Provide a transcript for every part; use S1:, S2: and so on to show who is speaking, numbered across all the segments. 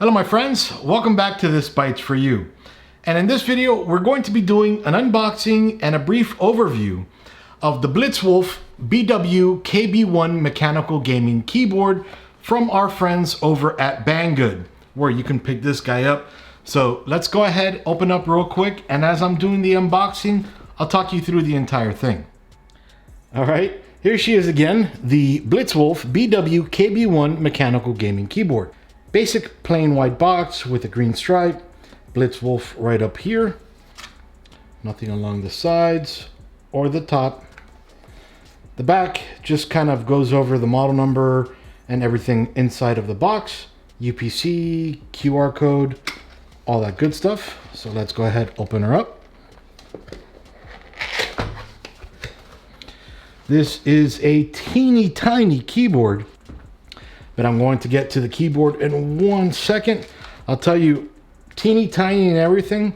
S1: Hello my friends, welcome back to This Bytes for You. And in this video, we're going to be doing an unboxing and a brief overview of the Blitzwolf BW-KB1 mechanical gaming keyboard from our friends over at Banggood, where you can pick this guy up. So let's go ahead, open up real quick, and as I'm doing the unboxing, I'll talk you through the entire thing. All right, here she is again, the Blitzwolf BW-KB1 mechanical gaming keyboard. Basic plain white box with a green stripe, Blitzwolf right up here, nothing along the sides or the top. The back just kind of goes over the model number and everything inside of the box, UPC, QR code, all that good stuff. So let's go ahead, open her up. This is a teeny tiny keyboard, but I'm going to get to the keyboard in 1 second. I'll tell you, teeny tiny and everything,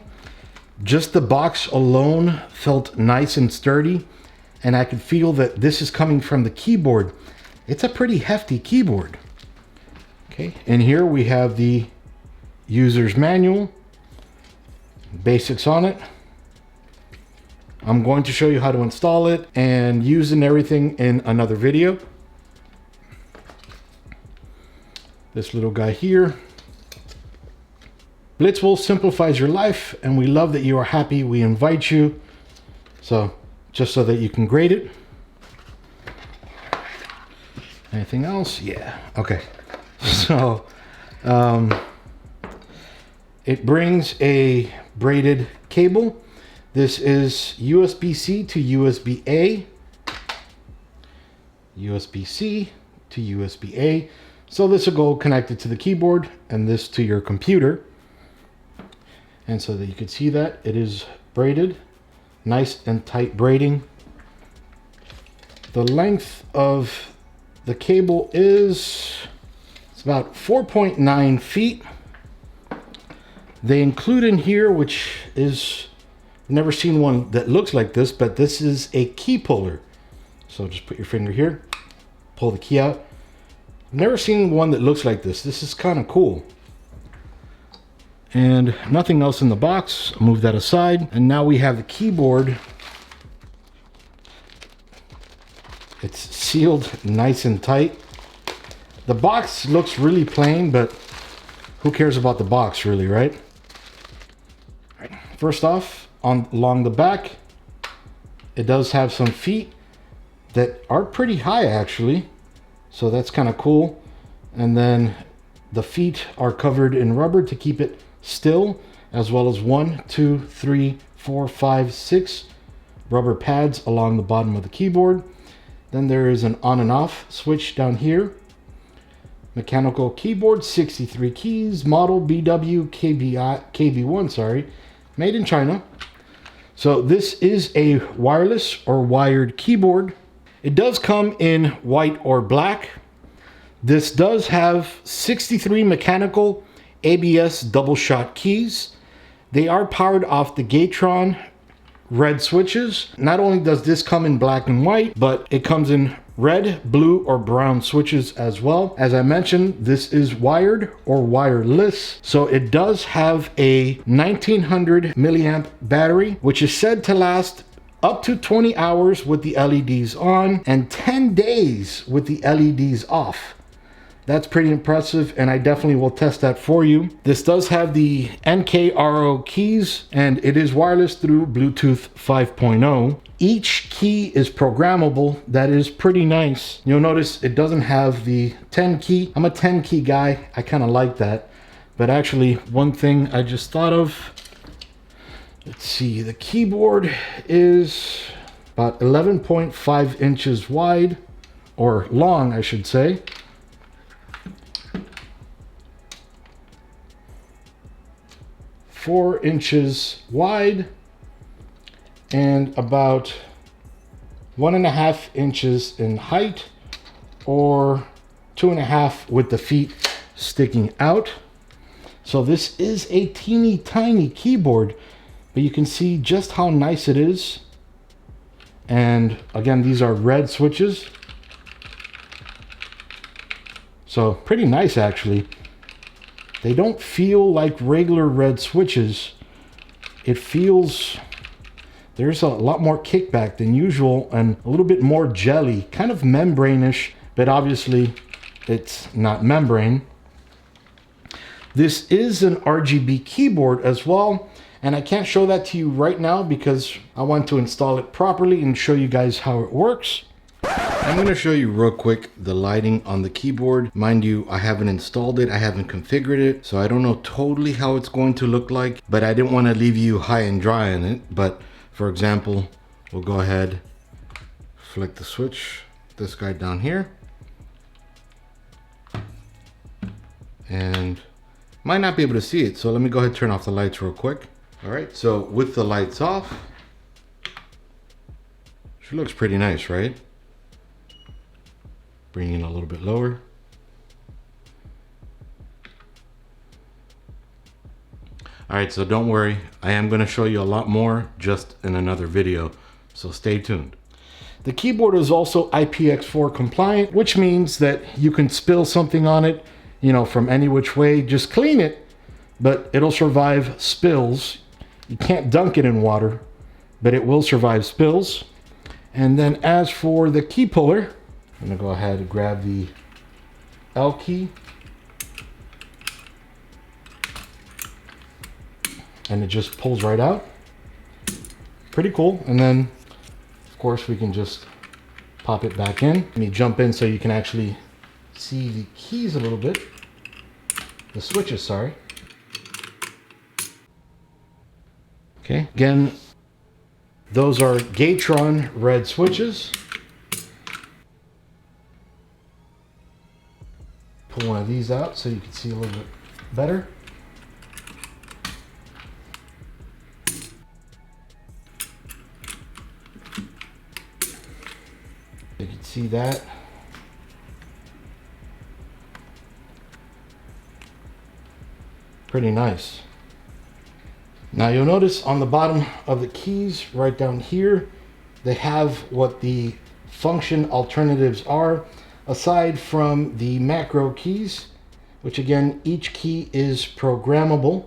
S1: just the box alone felt nice and sturdy, and I could feel that this is coming from the keyboard. It's a pretty hefty keyboard. Okay, and here we have the user's manual, basics on it. I'm going to show you how to install it and use and everything in another video. This little guy here. Blitzwolf simplifies your life, and we love that you are happy. We invite you. So, just so that you can grade it. Anything else? Yeah, okay. So, it brings a braided cable. This is USB-C to USB-A. USB-C to USB-A. So this will go connected to the keyboard and this to your computer. And so that you can see that it is braided, nice and tight braiding. The length of the cable is, it's about 4.9 feet. They include in here, which is, I've never seen one that looks like this, but this is a key puller. So just put your finger here, pull the key out. Never seen one that looks like this. This is kind of cool. And nothing else in the box. I'll move that aside. And now we have the keyboard. It's sealed nice and tight. The box looks really plain, but who cares about the box really, right? All right. First off, along the back, it does have some feet that are pretty high actually. So that's kind of cool. And then the feet are covered in rubber to keep it still, as well as 1, 2, 3, 4, 5, 6 rubber pads along the bottom of the keyboard. Then there is an on and off switch down here. Mechanical keyboard, 63 keys, model BW-KB1, sorry, made in China. So this is a wireless or wired keyboard. It does come in white or black. This does have 63 mechanical ABS double shot keys. They are powered off the Gatron red switches. Not only does this come in black and white, but it comes in red, blue, or brown switches as well. As I mentioned, this is wired or wireless. So it does have a 1900 milliamp battery, which is said to last up to 20 hours with the LEDs on and 10 days with the LEDs off. That's pretty impressive, and I definitely will test that for you. This does have the NKRO keys, and it is wireless through Bluetooth 5.0. Each key is programmable. That is pretty nice. You'll notice it doesn't have the 10 key. I'm a 10 key guy. I kind of like that. But actually, one thing I just thought of, let's see, the keyboard is about 11.5 inches wide, or long, I should say. Four inches wide and about 1.5 inches in height, or 2.5 with the feet sticking out. So this is a teeny tiny keyboard, but you can see just how nice it is. And again, these are red switches. So pretty nice actually. They don't feel like regular red switches. It feels, there's a lot more kickback than usual and a little bit more jelly, kind of membrane-ish, but obviously it's not membrane. This is an RGB keyboard as well, and I can't show that to you right now because I want to install it properly and show you guys how it works. I'm going to show you real quick the lighting on the keyboard. Mind you, I haven't installed it, I haven't configured it, so I don't know totally how it's going to look like, but I didn't want to leave you high and dry on it. But for example, we'll go ahead, flick the switch, this guy down here, and might not be able to see it, so let me go ahead and turn off the lights real quick. All right, so with the lights off, she looks pretty nice, right? Bring it a little bit lower. All right, so don't worry, I am going to show you a lot more just in another video, so stay tuned. The keyboard is also IPX4 compliant, which means that you can spill something on it, you know, from any which way. Just clean it, but it'll survive spills. You can't dunk it in water, but it will survive spills. And then as for the key puller, I'm gonna go ahead and grab the L key, and it just pulls right out. Pretty cool. And then of course we can just pop it back in. Let me jump in so you can actually see the keys a little bit. The switches, sorry. Okay, again, those are Gatron red switches. Pull one of these out so you can see a little bit better. You can see that. Pretty nice. Now you'll notice on the bottom of the keys right down here, they have what the function alternatives are, aside from the macro keys, which again, each key is programmable.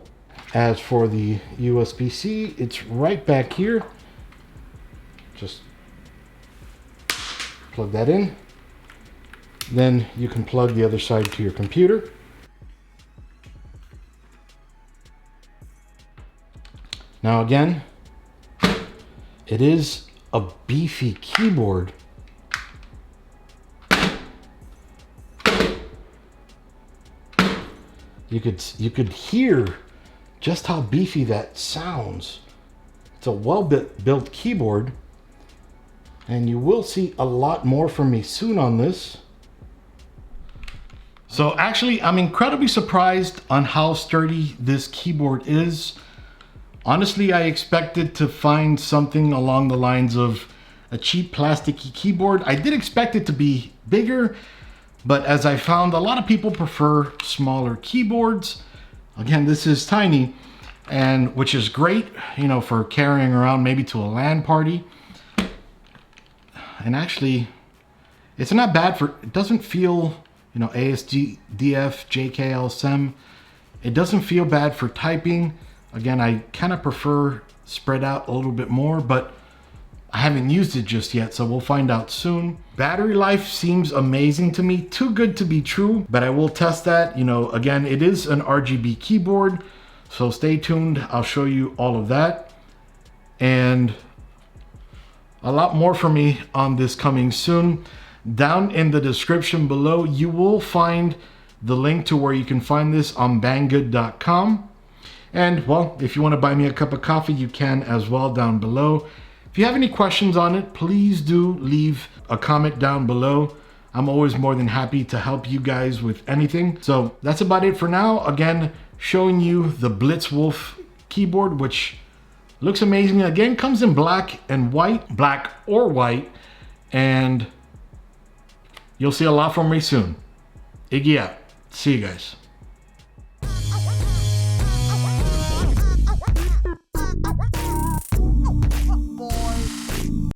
S1: As for the USB-C, it's right back here. Just plug that in. Then you can plug the other side to your computer. Now again, it is a beefy keyboard. You could hear just how beefy that sounds. It's a well-built keyboard, and you will see a lot more from me soon on this. So actually, I'm incredibly surprised on how sturdy this keyboard is. Honestly, I expected to find something along the lines of a cheap plasticky keyboard. I did expect it to be bigger, but as I found, a lot of people prefer smaller keyboards. Again, this is tiny, and which is great, you know, for carrying around maybe to a LAN party. And actually, it's not bad for, it doesn't feel, you know, ASDF, JKL, SEM. It doesn't feel bad for typing. Again, I kind of prefer spread out a little bit more, but I haven't used it just yet, so we'll find out soon. Battery life seems amazing to me, too good to be true, but I will test that. You know, again, it is an RGB keyboard, so stay tuned. I'll show you all of that. And a lot more from me on this coming soon. Down in the description below, you will find the link to where you can find this on Banggood.com. And well, if you want to buy me a cup of coffee, you can as well down below. If you have any questions on it, please do leave a comment down below. I'm always more than happy to help you guys with anything. So that's about it for now. Again, showing you the Blitzwolf keyboard, which looks amazing. Again, comes in black and white, black or white, and you'll see a lot from me soon. Iggy out. See you guys.